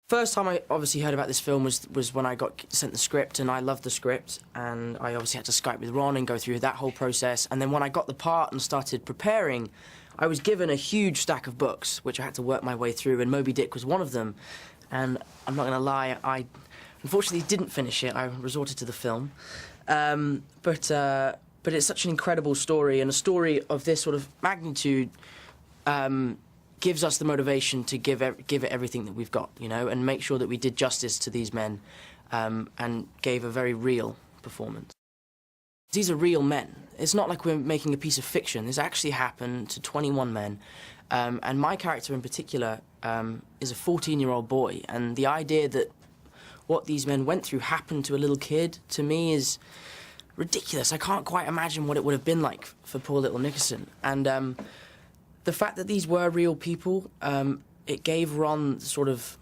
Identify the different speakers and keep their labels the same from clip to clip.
Speaker 1: First time I obviously heard about this film was when I got sent the script, and I loved the script, and I obviously had to Skype with Ron and go through that whole process. And then when I got the part and started preparing, I was given a huge stack of books, which I had to work my way through, and Moby Dick was one of them. And I'm not going to lie, I unfortunately didn't finish it. I resorted to the film. But it's such an incredible story, and a story of this sort of magnitude gives us the motivation to give it everything that we've got, you know, and make sure that we did justice to these men and gave a very real performance. These are real men. It's not like we're making a piece of fiction. This actually happened to 21 men, and my character in particular is a 14-year-old boy, and the idea that what these men went through happened to a little kid, to me, is ridiculous. I can't quite imagine what it would have been like for poor little Nickerson. And the fact that these were real people, it gave Ron sort of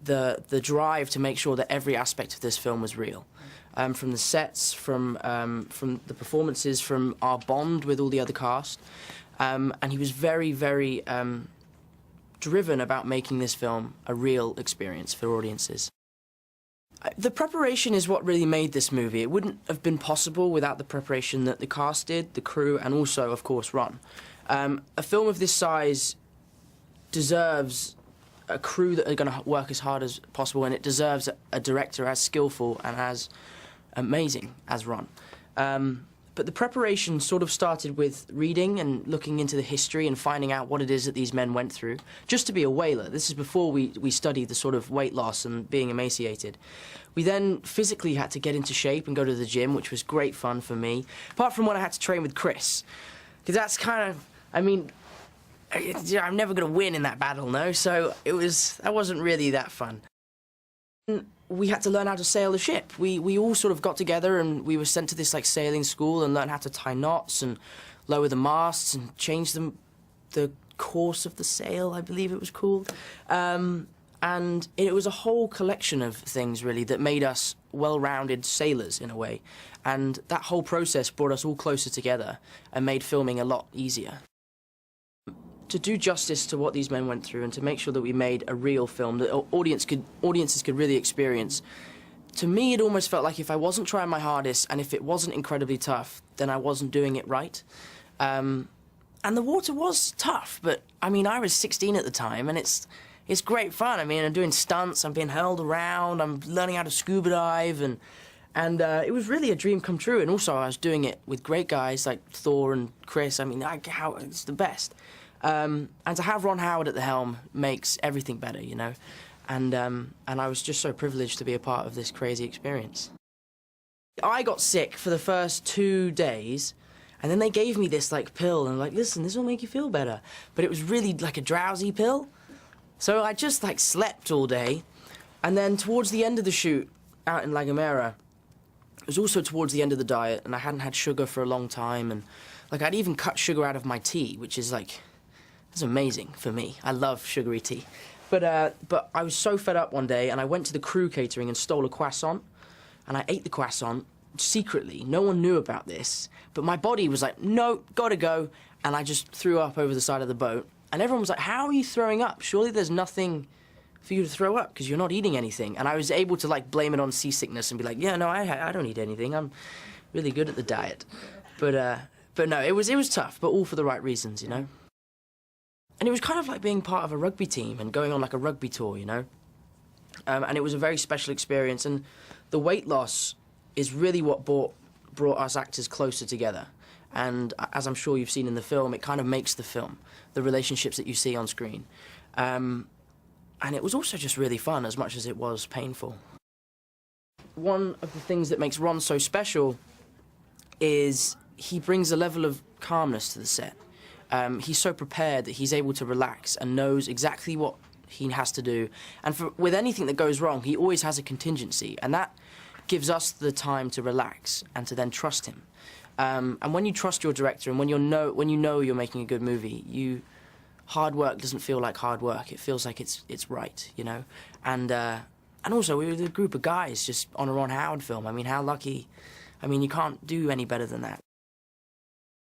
Speaker 1: the drive to make sure that every aspect of this film was real. From the sets, from the performances, from our bond with all the other cast. And he was very, very driven about making this film a real experience for audiences. The preparation is what really made this movie. It wouldn't have been possible without the preparation that the cast did, the crew, and also, of course, Ron. A film of this size deserves a crew that are going to work as hard as possible, and it deserves a director as skillful and as amazing as Ron. But the preparation sort of started with reading and looking into the history and finding out what it is that these men went through, just to be a whaler. This is before we studied the sort of weight loss and being emaciated. We then physically had to get into shape and go to the gym, which was great fun for me, apart from when I had to train with Chris. Because that's kind of, I mean, I'm never going to win in that battle, no? So that wasn't really that fun. We had to learn how to sail the ship. We all sort of got together and we were sent to this like sailing school and learned how to tie knots and lower the masts and change the course of the sail, I believe it was called. And it was a whole collection of things, really, that made us well-rounded sailors, in a way. And that whole process brought us all closer together and made filming a lot easier. To do justice to what these men went through and to make sure that we made a real film that audiences could really experience, to me it almost felt like if I wasn't trying my hardest and if it wasn't incredibly tough, then I wasn't doing it right. And the water was tough, but I mean, I was 16 at the time, and it's great fun. I mean, I'm doing stunts, I'm being hurled around, I'm learning how to scuba dive, and it was really a dream come true. And also I was doing it with great guys like Thor and Chris. I mean, it's the best. And to have Ron Howard at the helm makes everything better, you know. And I was just so privileged to be a part of this crazy experience. I got sick for the first 2 days, and then they gave me this like pill and like, listen, this will make you feel better. But it was really like a drowsy pill. So I just like slept all day. And then towards the end of the shoot out in La Gomera, it was also towards the end of the diet, and I hadn't had sugar for a long time, and like I'd even cut sugar out of my tea, which is like, it's amazing for me. I love sugary tea. But I was so fed up one day, and I went to the crew catering and stole a croissant, and I ate the croissant secretly. No one knew about this, but my body was like, no, gotta go, and I just threw up over the side of the boat. And everyone was like, how are you throwing up? Surely there's nothing for you to throw up because you're not eating anything. And I was able to like blame it on seasickness and be like, yeah, no, I don't eat anything. I'm really good at the diet. But no, it was tough, but all for the right reasons, you know. And it was kind of like being part of a rugby team and going on like a rugby tour, you know. And it was a very special experience. And the weight loss is really what brought us actors closer together. And as I'm sure you've seen in the film, it kind of makes the film, the relationships that you see on screen. And it was also just really fun as much as it was painful. One of the things that makes Ron so special is he brings a level of calmness to the set. He's so prepared that he's able to relax and knows exactly what he has to do. And with anything that goes wrong, he always has a contingency. And that gives us the time to relax and to then trust him. And when you trust your director and when you know you're making a good movie, hard work doesn't feel like hard work. It feels like it's right, you know. And also we were a group of guys just on a Ron Howard film. I mean, how lucky. I mean, you can't do any better than that.